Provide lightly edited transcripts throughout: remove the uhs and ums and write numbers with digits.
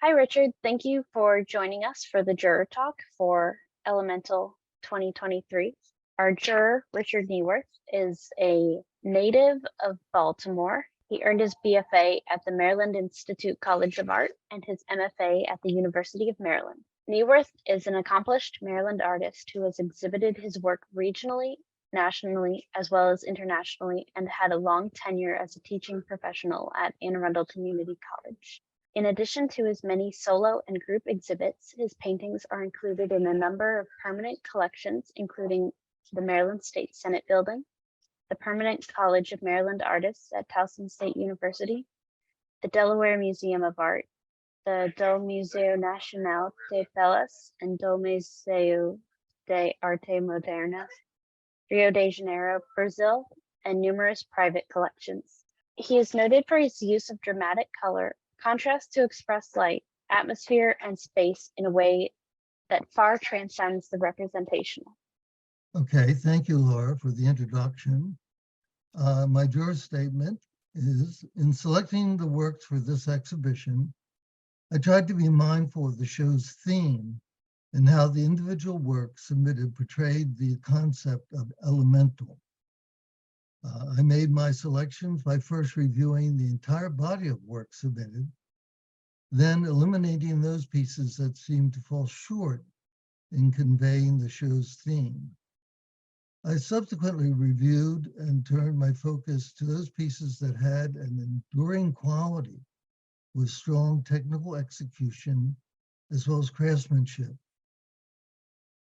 Hi, Richard. Thank you for joining us for the Juror Talk for Elemental 2023. Our juror, Richard Niewerth, is a native of Baltimore. He earned his BFA at the Maryland Institute College of Art and his MFA at the University of Maryland. Niewerth is an accomplished Maryland artist who has exhibited his work regionally, nationally, as well as internationally, and had a long tenure as a teaching professional at Anne Arundel Community College. In addition to his many solo and group exhibits, his paintings are included in a number of permanent collections, including the Maryland State Senate Building, the Permanent College of Maryland Artists at Towson State University, the Delaware Museum of Art, the do Museo Nacional de Belas and do Museo de Arte Moderna, Rio de Janeiro, Brazil, and numerous private collections. He is noted for his use of dramatic color, contrast to express light, atmosphere, and space in a way that far transcends the representational. Okay, thank you, Laura, for the introduction. My juror statement is, in selecting the works for this exhibition, I tried to be mindful of the show's theme and how the individual works submitted portrayed the concept of elemental. I made my selections by first reviewing the entire body of work submitted, then eliminating those pieces that seemed to fall short in conveying the show's theme. I subsequently reviewed and turned my focus to those pieces that had an enduring quality with strong technical execution as well as craftsmanship.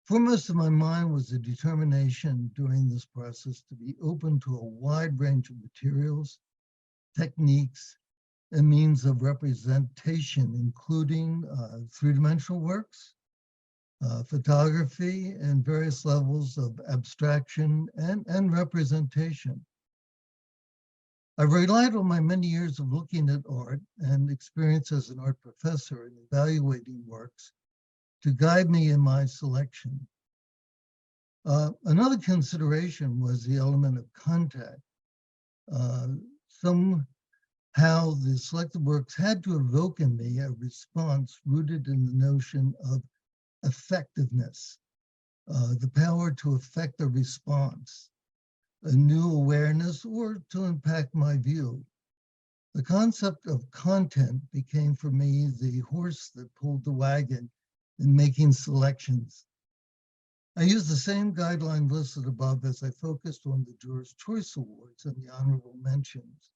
Foremost in my mind was the determination during this process to be open to a wide range of materials, techniques, and means of representation, including three-dimensional works, photography, and various levels of abstraction and representation. I've relied on my many years of looking at art and experience as an art professor in evaluating works to guide me in my selection. Another consideration was the element of contact. Somehow the selected works had to evoke in me a response rooted in the notion of effectiveness, the power to affect a response, a new awareness, or to impact my view. The concept of content became for me the horse that pulled the wagon in making selections. I used the same guideline listed above as I focused on the Juror's Choice Awards and the honorable mentions.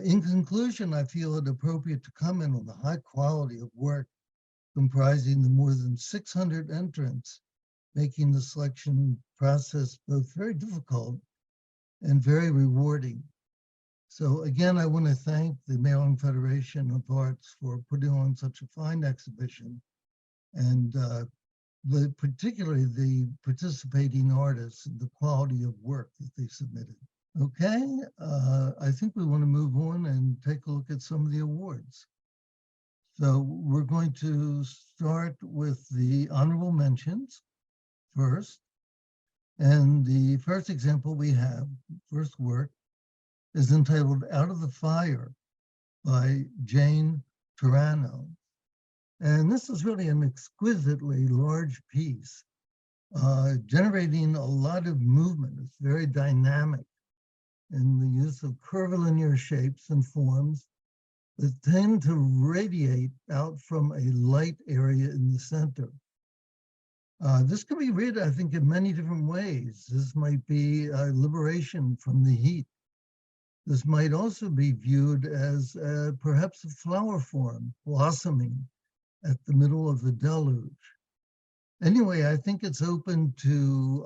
In conclusion, I feel it appropriate to comment on the high quality of work comprising the more than 600 entrants, making the selection process both very difficult and very rewarding. So again, I want to thank the Maryland Federation of Arts for putting on such a fine exhibition, and particularly the participating artists and the quality of work that they submitted. Okay, I think we want to move on and take a look at some of the awards. So we're going to start with the honorable mentions first. And the first example we have, first work, is entitled Out of the Fire by Jane Turano. And this is really an exquisitely large piece, generating a lot of movement. It's very dynamic in the use of curvilinear shapes and forms that tend to radiate out from a light area in the center. This can be read, I think, in many different ways. This might be a liberation from the heat. This might also be viewed as perhaps a flower form blossoming at the middle of the deluge. Anyway, I think it's open to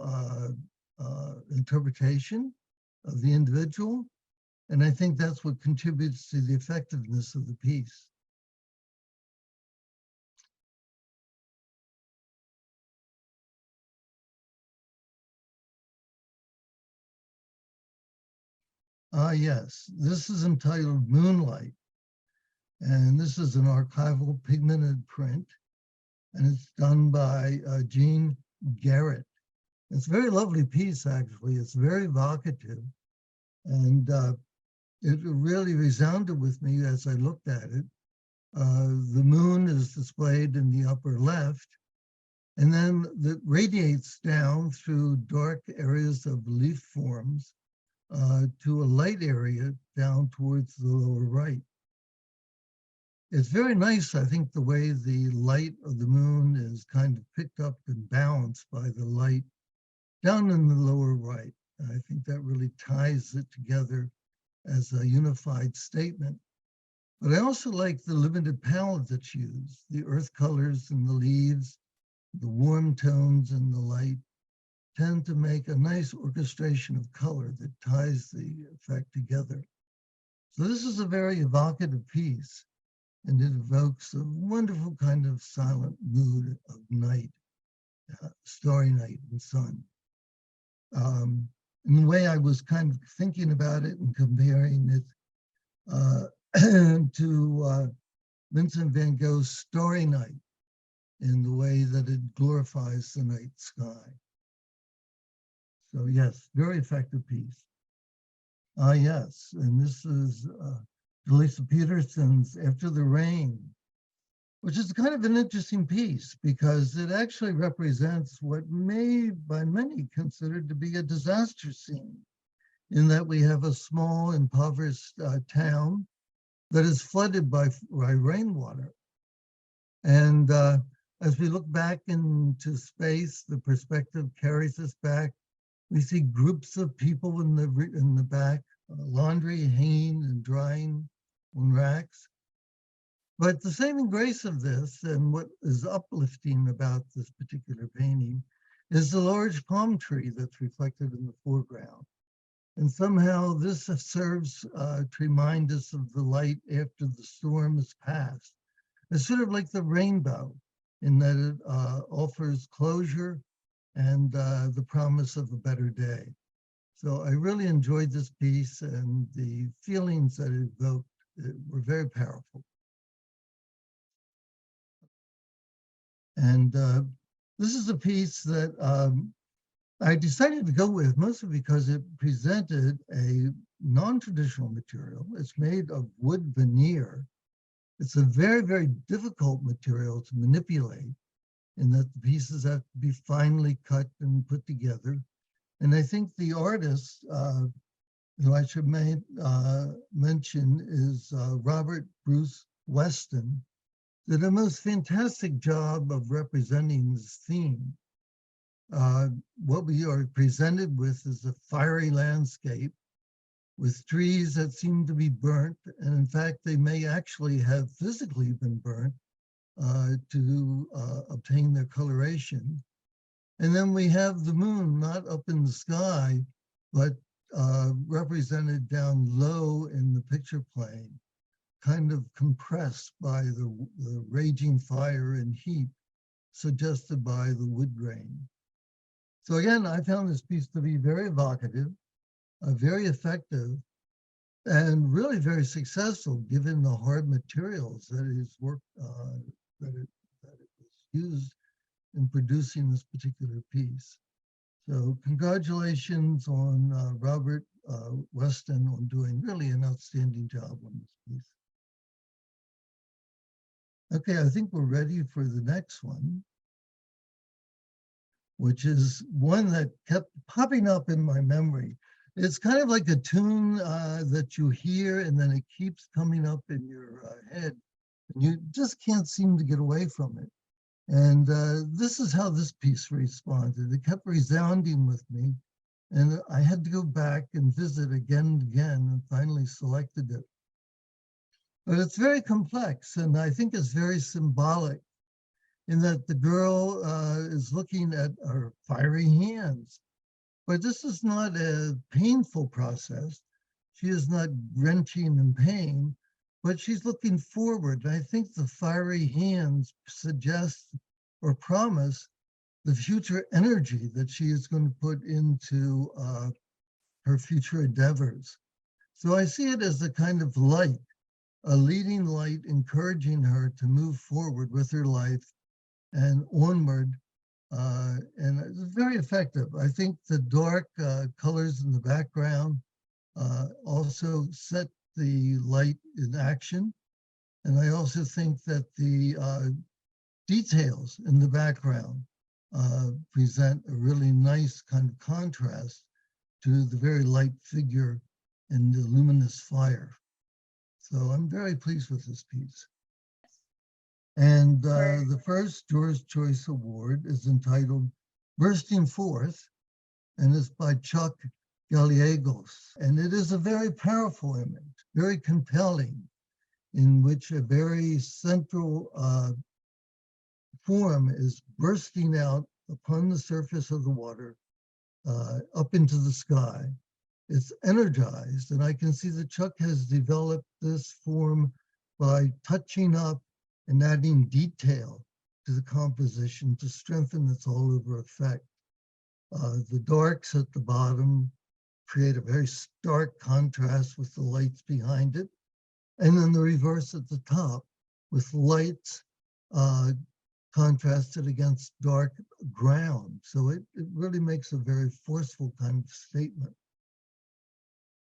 interpretation of the individual, and I think that's what contributes to the effectiveness of the piece. Yes, this is entitled Moonlight, and this is an archival pigmented print, and it's done by Jean Garrett. It's a very lovely piece, actually. It's very evocative, and it really resounded with me as I looked at it. The moon is displayed in the upper left, and then that radiates down through dark areas of leaf forms to a light area down towards the lower right. It's very nice, I think, the way the light of the moon is kind of picked up and balanced by the light down in the lower right. I think that really ties it together as a unified statement. But I also like the limited palette that's used, the earth colors and the leaves, the warm tones and the light tend to make a nice orchestration of color that ties the effect together. So this is a very evocative piece, and it evokes a wonderful kind of silent mood of night, starry night and sun. In the way I was kind of thinking about it and comparing it to Vincent van Gogh's Starry Night in the way that it glorifies the night sky. So yes, very effective piece. Yes, and this is Lisa Peterson's After the Rain, which is kind of an interesting piece because it actually represents what may by many considered to be a disaster scene, in that we have a small impoverished town that is flooded by rainwater. And as we look back into space, the perspective carries us back. We see groups of people in the back, laundry hanging and drying on racks. But the saving grace of this, and what is uplifting about this particular painting, is the large palm tree that's reflected in the foreground. And somehow this serves to remind us of the light after the storm has passed. It's sort of like the rainbow in that it offers closure and the promise of a better day. So I really enjoyed this piece, and the feelings that it evoked were very powerful. And this is a piece that I decided to go with mostly because it presented a non-traditional material. It's made of wood veneer. It's a very, very difficult material to manipulate in that the pieces have to be finely cut and put together. And I think the artist, who I should mention, is Robert Bruce Weston, did a most fantastic job of representing this theme. What we are presented with is a fiery landscape with trees that seem to be burnt. And in fact, they may actually have physically been burnt to obtain their coloration. And then we have the moon not up in the sky, but represented down low in the picture plane, kind of compressed by the raging fire and heat suggested by the wood grain. So again, I found this piece to be very evocative, very effective, and really very successful given the hard materials that it was used in producing this particular piece. So congratulations on Robert Weston on doing really an outstanding job on this piece. Okay, I think we're ready for the next one, which is one that kept popping up in my memory. It's kind of like a tune that you hear and then it keeps coming up in your head and you just can't seem to get away from it. And this is how this piece responded. It kept resounding with me, and I had to go back and visit again and again and finally selected it. But it's very complex, and I think it's very symbolic in that the girl is looking at her fiery hands. But this is not a painful process. She is not wrenching in pain, but she's looking forward. And I think the fiery hands suggest or promise the future energy that she is going to put into her future endeavors. So I see it as a kind of light, a leading light, encouraging her to move forward with her life and onward. And it's very effective. I think the dark colors in the background also set the light in action. And I also think that the details in the background present a really nice kind of contrast to the very light figure in the luminous fire. So I'm very pleased with this piece. And the first Juror's Choice Award is entitled Bursting Forth, and it's by Chuck Gallegos. And it is a very powerful image, very compelling, in which a very central form is bursting out upon the surface of the water, up into the sky. It's energized, and I can see that Chuck has developed this form by touching up and adding detail to the composition to strengthen its all-over effect. The darks at the bottom create a very stark contrast with the lights behind it, and then the reverse at the top with lights contrasted against dark ground. So it really makes a very forceful kind of statement.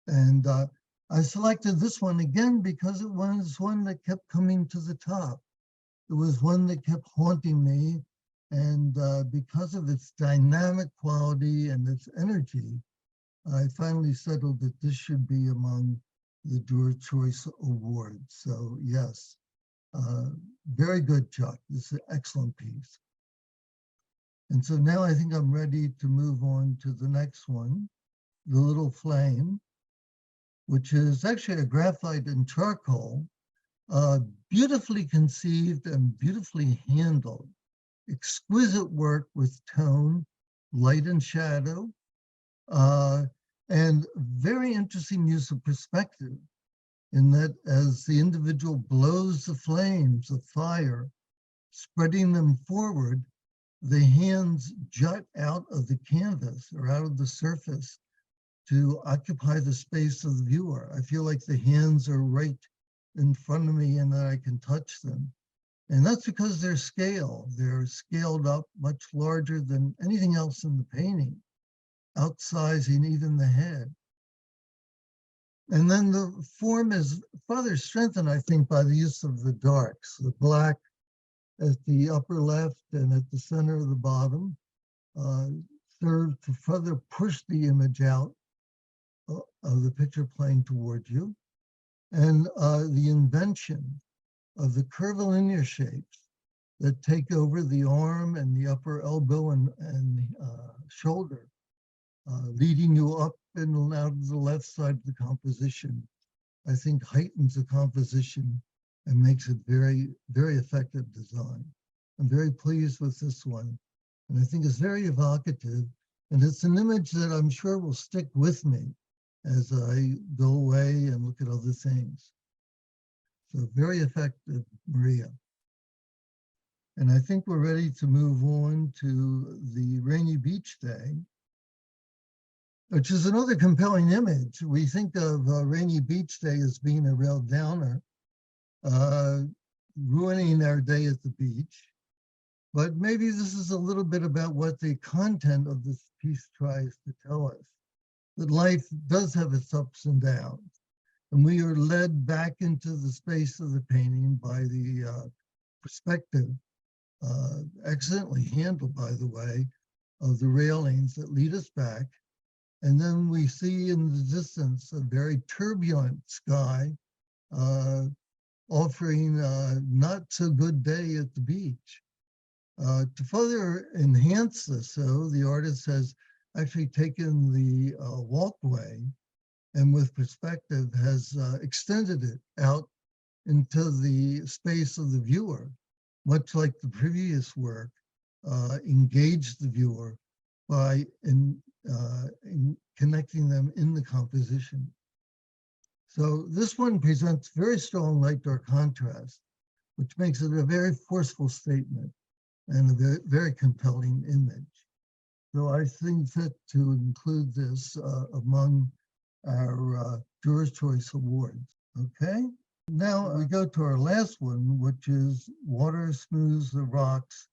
And I selected this one again because it was one that kept coming to the top. It was one that kept haunting me. And because of its dynamic quality and its energy, I finally settled that this should be among the Juror Choice Awards. So yes, very good, Chuck. This is an excellent piece. And so now I think I'm ready to move on to the next one, The Little Flame, which is actually a graphite and charcoal, beautifully conceived and beautifully handled. Exquisite work with tone, light and shadow, and very interesting use of perspective, in that as the individual blows the flames of fire, spreading them forward, the hands jut out of the canvas or out of the surface to occupy the space of the viewer. I feel like the hands are right in front of me and that I can touch them. And that's because they're scaled. They're scaled up much larger than anything else in the painting, outsizing even the head. And then the form is further strengthened, I think, by the use of the darks, the black at the upper left and at the center of the bottom, serve to further push the image out of the picture plane toward you. And the invention of the curvilinear shapes that take over the arm and the upper elbow and shoulder, leading you up and out of the left side of the composition, I think heightens the composition and makes it very, very effective design. I'm very pleased with this one. And I think it's very evocative. And it's an image that I'm sure will stick with me as I go away and look at other things. So very effective, Maria. And I think we're ready to move on to the Rainy Beach Day, which is another compelling image. We think of Rainy Beach Day as being a real downer, ruining our day at the beach. But maybe this is a little bit about what the content of this piece tries to tell us, that life does have its ups and downs. And we are led back into the space of the painting by the perspective, excellently handled, by the way, of the railings that lead us back. And then we see in the distance a very turbulent sky, offering a not so good day at the beach. To further enhance this, though, the artist has actually taken the walkway and with perspective has extended it out into the space of the viewer, much like the previous work, engaged the viewer by in connecting them in the composition. So this one presents very strong light-dark contrast, which makes it a very forceful statement and a very, very compelling image. So I think fit to include this among our Juror's Choice Awards, okay? Now we go to our last one, which is Water Smooths the Rocks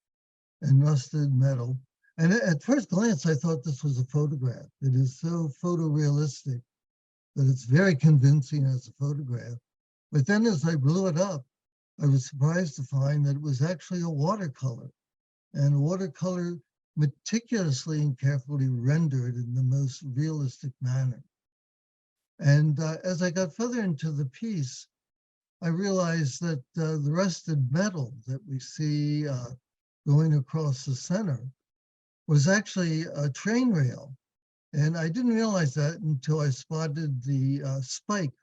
and Rusted Metal. And at first glance, I thought this was a photograph. It is so photorealistic that it's very convincing as a photograph. But then as I blew it up, I was surprised to find that it was actually a watercolor, and a watercolor meticulously and carefully rendered in the most realistic manner. And as I got further into the piece, I realized that the rusted metal that we see going across the center was actually a train rail. And I didn't realize that until I spotted the spike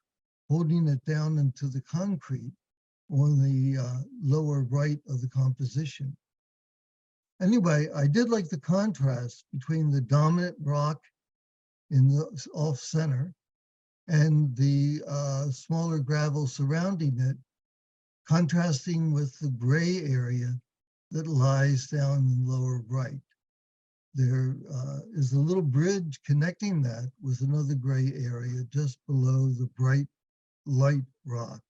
holding it down into the concrete on the lower right of the composition. Anyway, I did like the contrast between the dominant rock in the off center and the smaller gravel surrounding it, contrasting with the gray area that lies down in the lower right. There is a little bridge connecting that with another gray area just below the bright light rock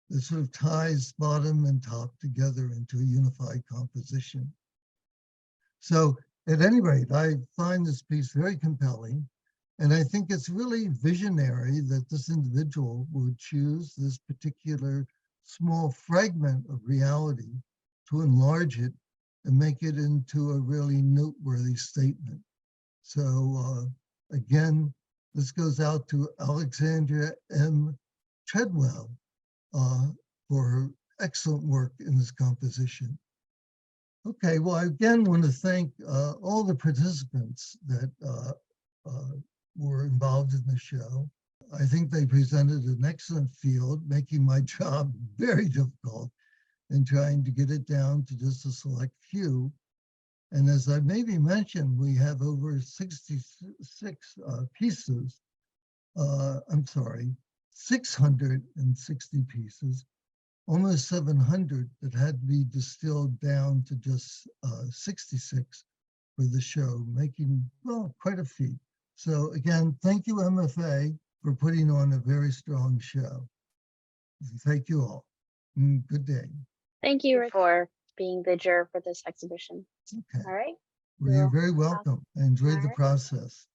that sort of ties bottom and top together into a unified composition. So at any rate, I find this piece very compelling. And I think it's really visionary that this individual would choose this particular small fragment of reality to enlarge it and make it into a really noteworthy statement. So again, this goes out to Alexandria M. Treadwell for her excellent work in this composition. Okay, well, I again want to thank all the participants that were involved in the show. I think they presented an excellent field, making my job very difficult in trying to get it down to just a select few. And as I maybe mentioned, we have over 66 pieces. I'm sorry, 660 pieces, almost 700 that had to be distilled down to just 66 for the show, making, well, quite a feat. So again, thank you, MFA, for putting on a very strong show. Thank you all. Good day. Thank you for being the juror for this exhibition. Okay. All right. Well, you're very welcome. I enjoyed the process.